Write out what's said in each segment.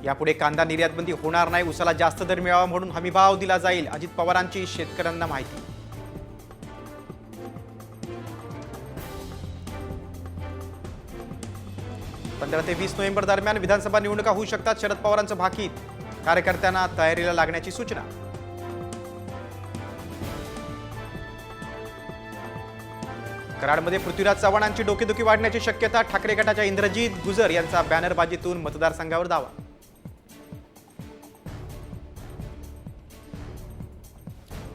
यापुढे कांदा निर्यात बंदी होणार नाही, उसाला जास्त दर मिळावा म्हणून हमीभाव दिला जाईल, अजित पवारांची शेतकऱ्यांना माहिती. पंधरा ते 20 नोव्हेंबर दरम्यान विधानसभा निवडणुका होऊ शकतात, शरद पवारांचं भाकीत. कार्यकर्त्यांना तयारीला लागण्याची सूचना. कराडमध्ये पृथ्वीराज चव्हाणांची डोकेदुखी वाढण्याची शक्यता. ठाकरे गटाच्या इंद्रजीत गुजर यांचा बॅनरबाजीतून मतदारसंघावर दावा.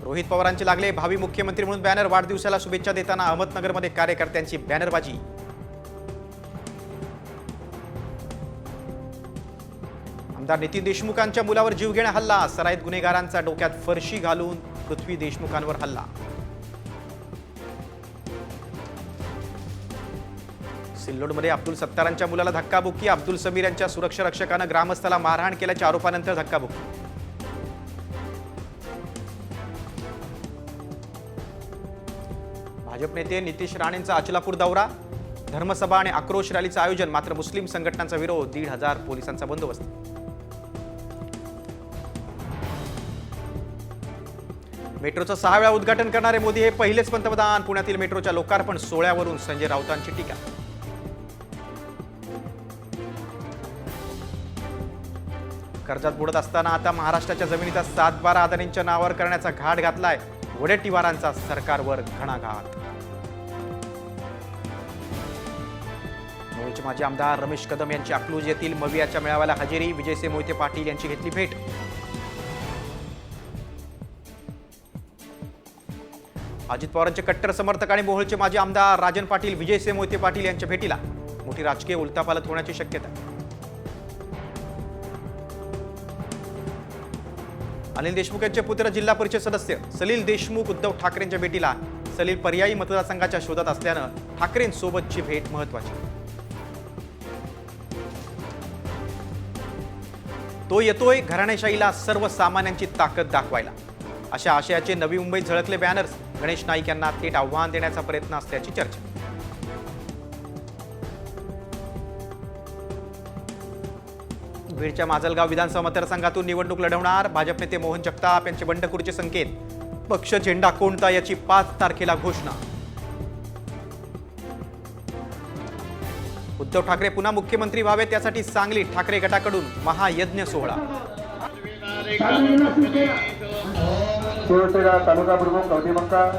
रोहित पवारांचे लागले भावी मुख्यमंत्री म्हणून बॅनर. वाढदिवसाला शुभेच्छा देताना अहमदनगरमध्ये कार्यकर्त्यांची बॅनरबाजी. आमदार नितीन देशमुखांच्या मुलावर जीवघेणा हल्ला. सराईत गुन्हेगारांचा डोक्यात फरशी घालून पृथ्वी देशमुखांवर हल्ला. सिल्लोडमध्ये अब्दुल सत्तारांच्या मुलाला धक्काबुक्की. अब्दुल समीर यांच्या सुरक्षा रक्षकानं ग्रामस्थाला मारहाण केल्याच्या आरोपानंतर धक्काबुक्की. भाजप नेते नितीश राणेंचा अचलापूर दौरा. धर्मसभा आणि आक्रोश रॅलीचं आयोजन, मात्र मुस्लिम संघटनांचा विरोध. 1,500 पोलिसांचा बंदोबस्त. मेट्रोचं 6 वेळा उद्घाटन करणारे मोदी हे पहिलेच पंतप्रधान. पुण्यातील मेट्रोच्या लोकार्पण सोहळ्यावरून संजय राऊतांची टीका. कर्जात बुडत असताना आता महाराष्ट्राच्या जमिनीचा 7-12 अदानींच्या नावावर करण्याचा घाट घातलाय. वडेट्टीवारांचा सरकारवर घणाघात. मूळचे माजी आमदार रमेश कदम यांची अकलूज येथील मवियाच्या मेळाव्याला हजेरी. विजयसिंह मोहिते पाटील यांची घेतली भेट. अजित पवारांचे कट्टर समर्थक आणि मोहोळचे माजी आमदार राजन पाटील विजयसिंह मोहिते पाटील यांच्या भेटीला. मोठी राजकीय उलथापालथ होण्याची शक्यता. अनिल देशमुख यांचे पुत्र जिल्हा परिषद सदस्य सलील देशमुख उद्धव ठाकरेंच्या भेटीला. सलील पर्यायी मतदारसंघाच्या शोधात असल्यानं ठाकरेंसोबतची भेट महत्वाची. तो येतोय घराणेशाहीला सर्वसामान्यांची ताकद दाखवायला, अशा आशयाचे नवी मुंबईत झळकले बॅनर्स. गणेश नाईक यांना थेट आव्हान देण्याचा प्रयत्न असल्याची चर्चा. बीडच्या माजलगाव विधानसभा मतदारसंघातून निवडणूक लढवणार भाजप नेते मोहन जगताप यांचे बंडखोरीचे संकेत. पक्ष झेंडा कोणता याची 5 तारखेला घोषणा. उद्धव ठाकरे पुन्हा मुख्यमंत्री व्हावे त्यासाठी सांगलीत ठाकरे गटाकडून महायज्ञ सोहळा. शिवसेना तालुका प्रमुख कवठे मंका